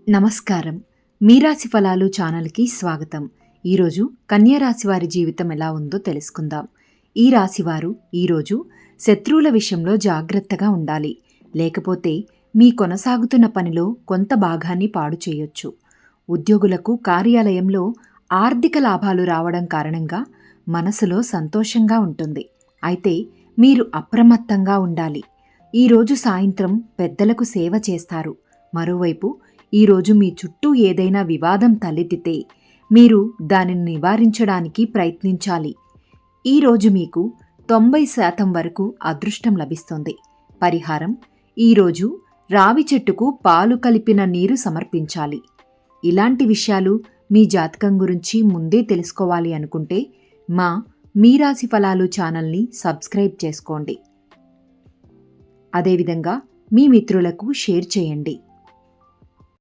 నమస్కారం. మీ రాశి ఫలాలు ఛానల్‌కి స్వాగతం. ఈరోజు కన్యా రాశి వారి జీవితం ఎలా ఉందో తెలుసుకుందాం. ఈ రాశివారు ఈరోజు శత్రువుల విషయంలో జాగ్రత్తగా ఉండాలి. లేకపోతే మీ కొనసాగుతున్న పనిలో కొంత భాగాన్ని పాడు చేయొచ్చు. ఉద్యోగులకు కార్యాలయంలో ఆర్థిక లాభాలు రావడం కారణంగా మనసులో సంతోషంగా ఉంటుంది. అయితే మీరు అప్రమత్తంగా ఉండాలి. ఈరోజు సాయంత్రం పెద్దలకు సేవ చేస్తారు. మరోవైపు ఈరోజు మీ చుట్టూ ఏదైనా వివాదం తలెత్తితే మీరు దానిని నివారించడానికి ప్రయత్నించాలి. ఈరోజు మీకు 90% వరకు అదృష్టం లభిస్తుంది. పరిహారం: ఈరోజు రావి చెట్టుకు పాలు కలిపిన నీరు సమర్పించాలి. ఇలాంటి విషయాలు మీ జాతకం గురించి ముందే తెలుసుకోవాలి అనుకుంటే మీ రాశి ఫలాలు ఛానల్ని సబ్స్క్రైబ్ చేసుకోండి. అదేవిధంగా మీ మిత్రులకు షేర్ చేయండి.